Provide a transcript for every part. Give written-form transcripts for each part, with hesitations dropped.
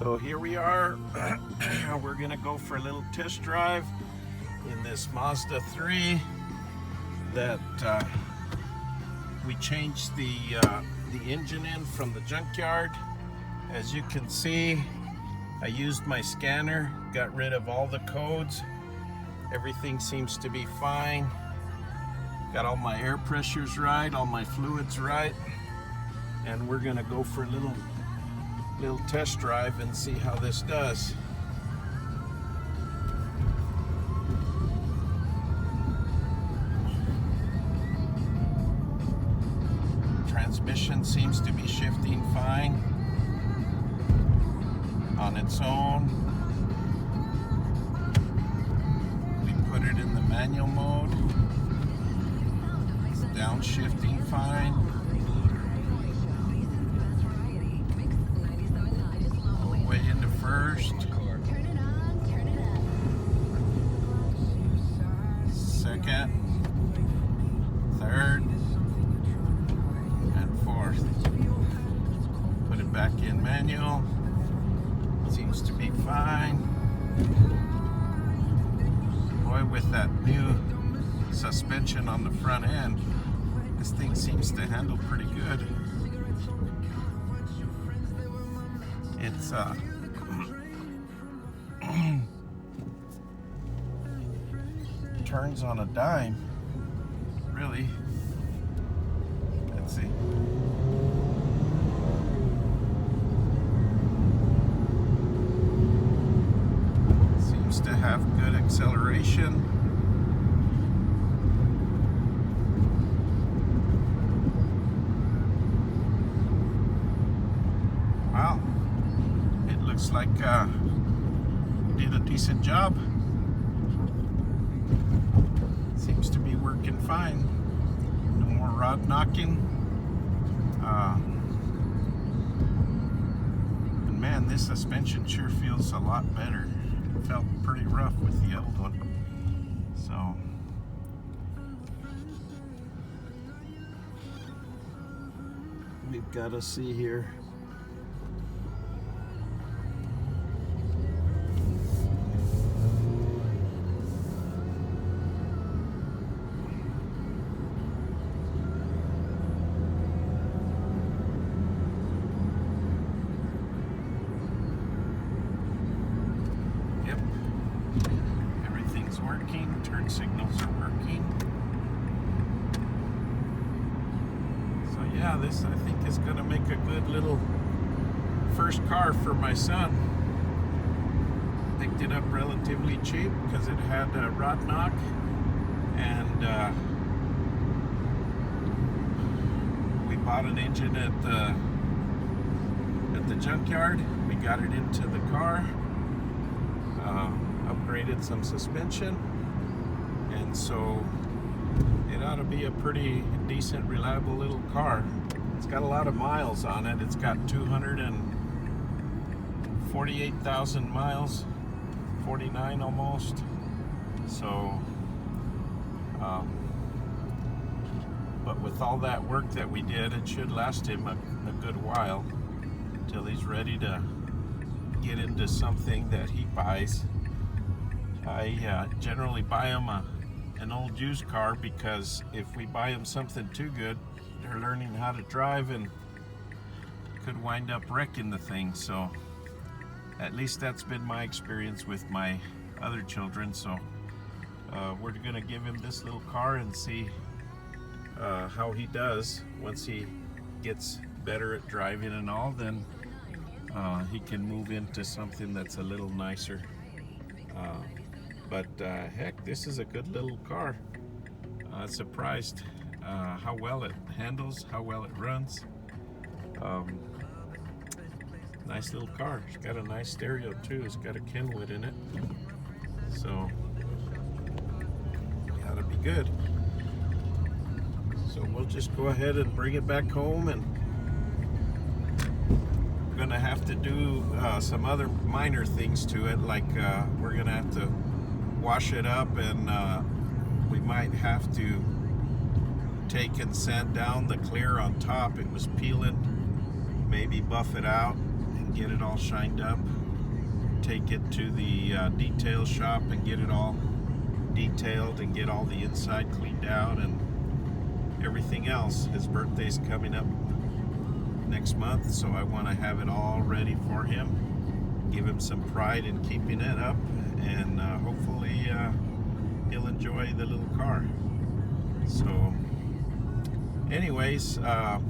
So here we are. We're gonna go for a little test drive in this Mazda 3 that we changed the engine in from the junkyard. As you can see, I used my scanner, got rid of all the codes. Everything seems to be fine. Got all my air pressures right, all my fluids right, and we're gonna go for a little test drive and see how this does. Transmission seems to be shifting fine on its own. We put it in the manual mode. It's downshifting fine. Into first, second, third, and fourth. Put it back in manual. Seems to be fine. Boy, with that new suspension on the front end, this thing seems to handle pretty good. It's turns on a dime, really. Let's see. Seems to have good acceleration. Wow. Looks like did a decent job. Seems to be working fine. No more rod knocking. And man, this suspension sure feels a lot better. It felt pretty rough with the old one. So we've got to see here. Everything's working, turn signals are working. So yeah, this I think is going to make a good little first car for my son. Picked it up relatively cheap because it had a rod knock, and we bought an engine at the junkyard. We got it into the car. Upgraded some suspension, and so it ought to be a pretty decent, reliable little car. It's got a lot of miles on it. It's got 248,000 miles, 49 almost. So but with all that work that we did, it should last him a good while until he's ready to get into something that he buys. I generally buy him an old used car, because if we buy him something too good, they're learning how to drive and could wind up wrecking the thing. So at least that's been my experience with my other children. So we're gonna give him this little car and see how he does. Once he gets better at driving and all, then he can move into something that's a little nicer. But heck, this is a good little car. Surprised how well it handles, how well it runs. Nice little car. It's got a nice stereo too. It's got a Kenwood in it, so it ought to be good. So we'll just go ahead and bring it back home, and we're gonna have to do some other minor things to it, like we're gonna have to wash it up, and we might have to take and sand down the clear on top. It was peeling. Maybe buff it out and get it all shined up, take it to the detail shop and get it all detailed and get all the inside cleaned out and everything else. His birthday's coming up next month, so I want to have it all ready for him, give him some pride in keeping it up, and hopefully he'll enjoy the little car. So anyways, I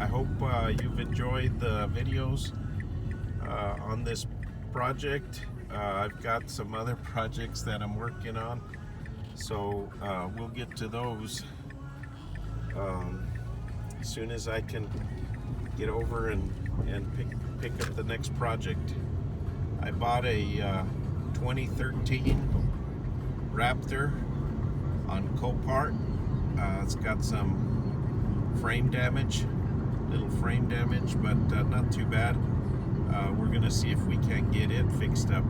hope you've enjoyed the videos on this project. I've got some other projects that I'm working on, so we'll get to those as soon as I can get over and pick up the next project. I bought a 2013 Raptor on Copart. It's got some frame damage, little frame damage, but not too bad. We're gonna see if we can get it fixed up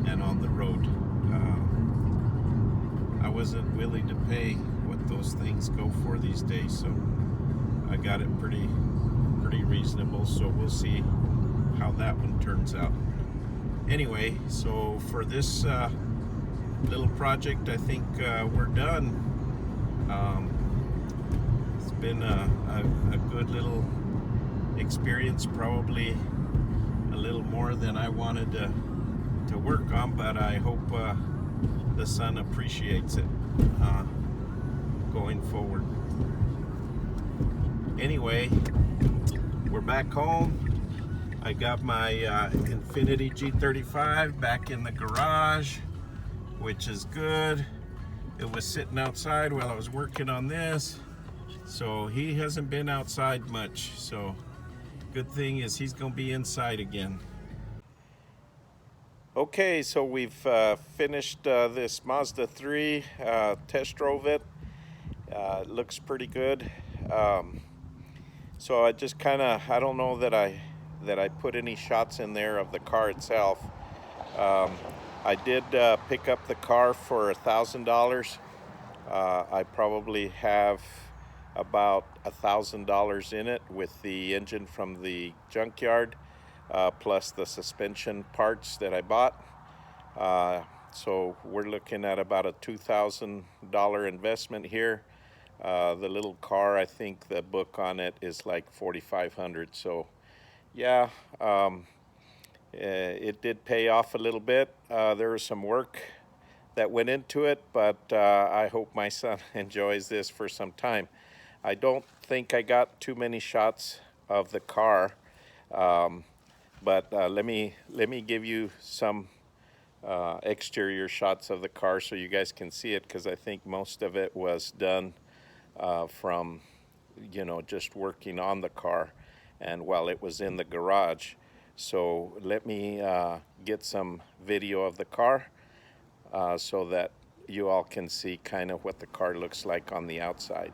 and on the road. I wasn't willing to pay what those things go for these days, so I got it pretty reasonable, so we'll see how that one turns out. Anyway, so for this little project, I think we're done. It's been a good little experience, probably a little more than I wanted to work on, but I hope the son appreciates it going forward. Anyway, we're back home. I got my Infiniti G35 back in the garage, which is good. It was sitting outside while I was working on this, so he hasn't been outside much, so good thing is he's gonna be inside again. Okay, so we've finished this Mazda 3, test drove it. It looks pretty good. So I just I don't know that I put any shots in there of the car itself. I did pick up the car for $1,000. I probably have about $1,000 in it with the engine from the junkyard, plus the suspension parts that I bought. So we're looking at about a $2,000 investment here. The little car, I think the book on it is like $4,500. So yeah, it did pay off a little bit. There was some work that went into it, but I hope my son enjoys this for some time. I don't think I got too many shots of the car, but let me give you some exterior shots of the car so you guys can see it, because I think most of it was done from, you know, just working on the car and while it was in the garage. So let me get some video of the car so that you all can see kind of what the car looks like on the outside.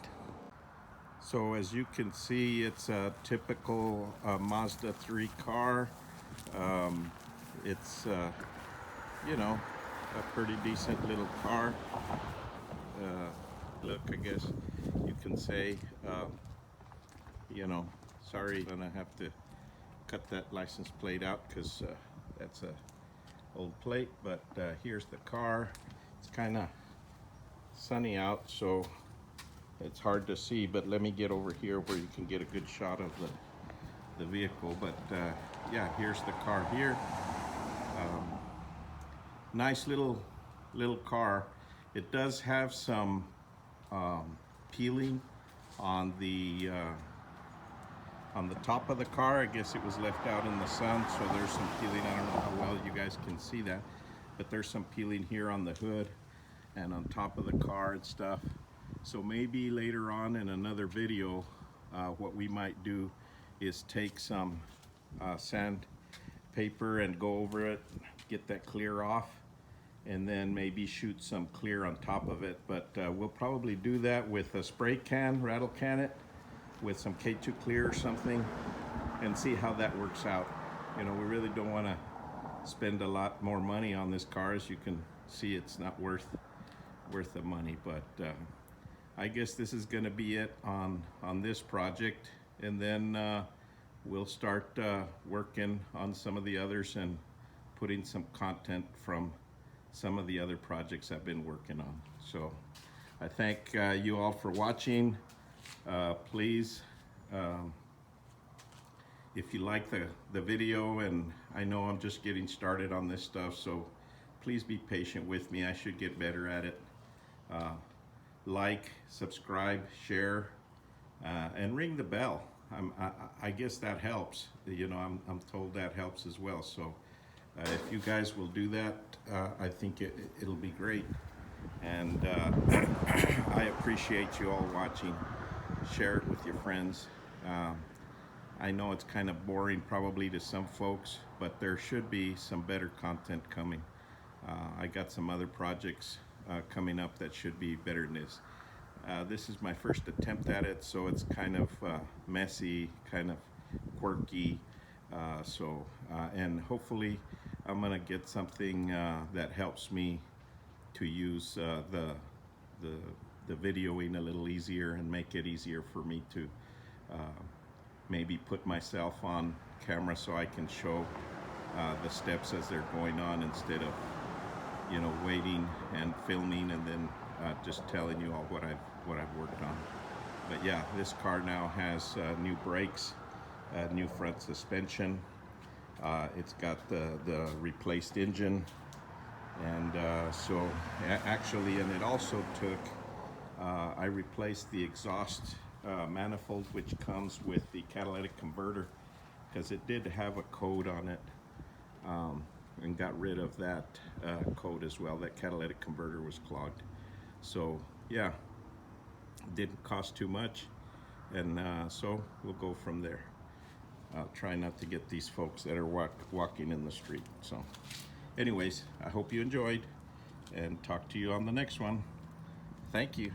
So as you can see, it's a typical Mazda 3 car. It's you know, a pretty decent little car. Look, I guess you can say, you know, sorry, I'm gonna have to cut that license plate out because that's a old plate, but here's the car. It's kind of sunny out, so it's hard to see, but let me get over here where you can get a good shot of the vehicle. But yeah, here's the car here. Nice little car. It does have some peeling on the top of the car. I guess it was left out in the sun, so there's some peeling. I don't know how well you guys can see that, but there's some peeling here on the hood and on top of the car and stuff. So maybe later on in another video, what we might do is take some sandpaper and go over it, get that clear off, and then maybe shoot some clear on top of it. But we'll probably do that with a spray can, rattle can it with some K2 clear or something, and see how that works out. You know, we really don't want to spend a lot more money on this car. As you can see, it's not worth the money, but I guess this is going to be it on this project, and then we'll start working on some of the others and putting some content from some of the other projects I've been working on. So I thank you all for watching. Please, if you like the video, and I know I'm just getting started on this stuff, so please be patient with me. I should get better at it. Like, subscribe, share, and ring the bell. I guess that helps. You know, I'm told that helps as well. So if you guys will do that, I think it'll be great. And I appreciate you all watching. Share it with your friends. I know it's kind of boring probably to some folks, but there should be some better content coming. I got some other projects coming up that should be better than this. This is my first attempt at it, so it's kind of messy, kind of quirky. And hopefully I'm gonna get something that helps me to use the videoing a little easier and make it easier for me to maybe put myself on camera so I can show the steps as they're going on, instead of, you know, waiting and filming and then just telling you all what I've worked on. But yeah, this car now has new brakes, new front suspension. It's got the replaced engine, and so actually, and it also took, I replaced the exhaust manifold, which comes with the catalytic converter, because it did have a code on it, and got rid of that code as well. That catalytic converter was clogged. So yeah, it didn't cost too much, and so we'll go from there. I'll try not to get these folks that are walking in the street. So anyways, I hope you enjoyed, and talk to you on the next one. Thank you.